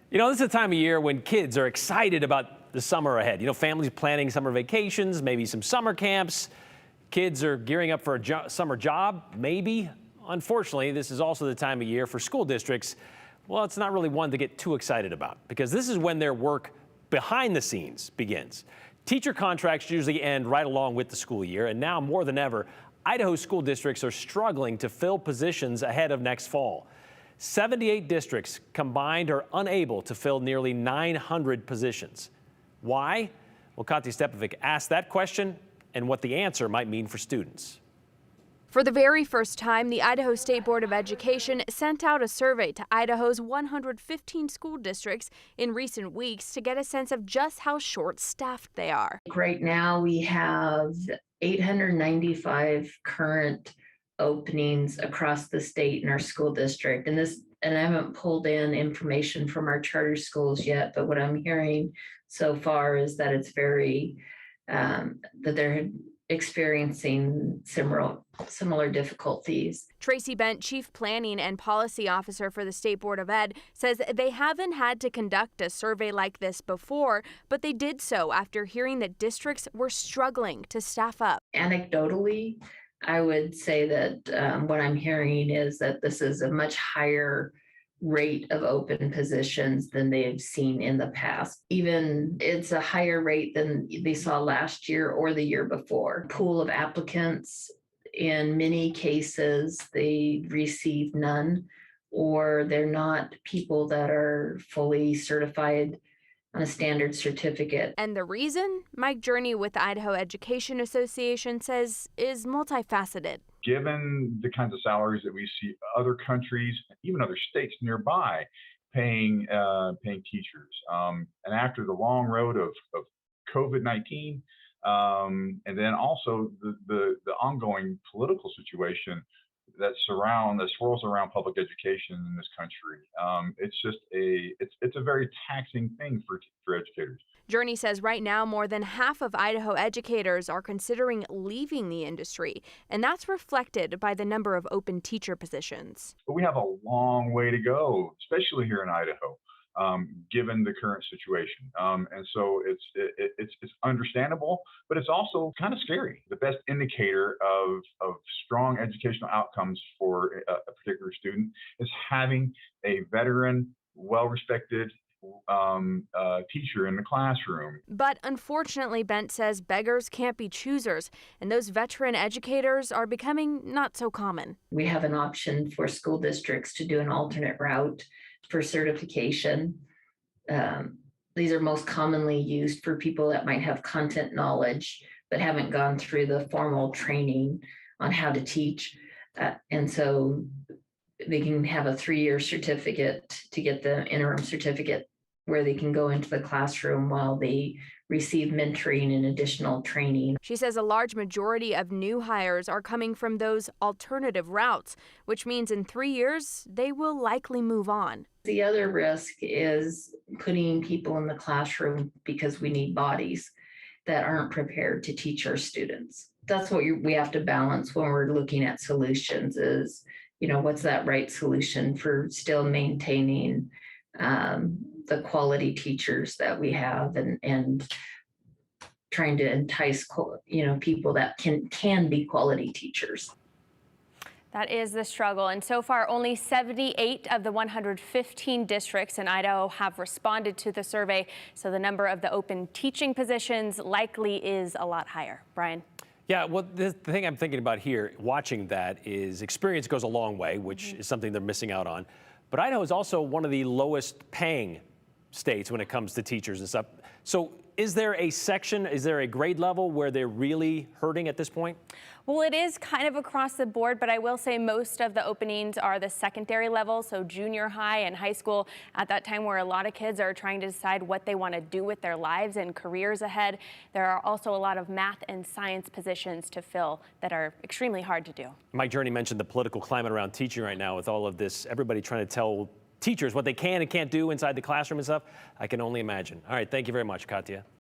You know, this is a time of year when kids are excited about the summer ahead. You know, families planning summer vacations, maybe some summer camps. Kids are gearing up for a summer job, maybe. Unfortunately, this is also the time of year for school districts. Well, it's not really one to get too excited about because this is when their work behind the scenes begins. Teacher contracts usually end right along with the school year, and now more than ever, Idaho school districts are struggling to fill positions ahead of next fall. 78 districts combined are unable to fill nearly 900 positions. Why? Well, Katya Stepovic asked that question and what the answer might mean for students. For the very first time, the Idaho State Board of Education sent out a survey to Idaho's 115 school districts in recent weeks to get a sense of just how short-staffed they are. Right now, we have 895 current openings across the state in our school district. And I haven't pulled in information from our charter schools yet, but what I'm hearing so far is that it's that they're experiencing similar difficulties. Tracy Bent, Chief Planning and Policy Officer for the State Board of Ed, says they haven't had to conduct a survey like this before, but they did so after hearing that districts were struggling to staff up. Anecdotally, I would say that what I'm hearing is that this is a much higher rate of open positions than they've seen in the past. Even it's a higher rate than they saw last year or the year before. Pool of applicants, in many cases, they receive none, or they're not people that are fully certified on a standard certificate. And the reason? Mike Journey with the Idaho Education Association says is multifaceted. Given the kinds of salaries that we see other countries, even other states nearby, paying teachers, and after the long road of COVID-19, and then also the ongoing political situation that swirls around public education in this country, it's a very taxing thing for educators. Journey says right now more than half of Idaho educators are considering leaving the industry, and that's reflected by the number of open teacher positions. But we have a long way to go, especially here in Idaho, given the current situation. And so it's understandable, but it's also kind of scary. The best indicator of strong educational outcomes for a particular student is having a veteran, well-respected teacher in the classroom. But unfortunately, Bent says beggars can't be choosers, and those veteran educators are becoming not so common. We have an option for school districts to do an alternate route for certification. These are most commonly used for people that might have content knowledge but haven't gone through the formal training on how to teach. And so they can have a 3-year certificate to get the interim certificate where they can go into the classroom while they receive mentoring and additional training. She says a large majority of new hires are coming from those alternative routes, which means in 3 years, they will likely move on. The other risk is putting people in the classroom because we need bodies that aren't prepared to teach our students. That's what we have to balance when we're looking at solutions is, you know, what's that right solution for still maintaining the quality teachers that we have and trying to entice, people that can be quality teachers. That is the struggle, and so far only 78 of the 115 districts in Idaho have responded to the survey, so the number of the open teaching positions likely is a lot higher. Brian? Yeah, well, the thing I'm thinking about here, watching that, is experience goes a long way, which is something they're missing out on. But Idaho is also one of the lowest paying states when it comes to teachers and stuff. So is there a grade level where they're really hurting at this point? Well, it is kind of across the board, but I will say most of the openings are the secondary level, so junior high and high school, at that time where a lot of kids are trying to decide what they want to do with their lives and careers ahead. There are also a lot of math and science positions to fill that are extremely hard to do. Mike Journey mentioned the political climate around teaching right now with all of this, everybody trying to tell teachers what they can and can't do inside the classroom and stuff. I can only imagine. All right, thank you very much, Katya.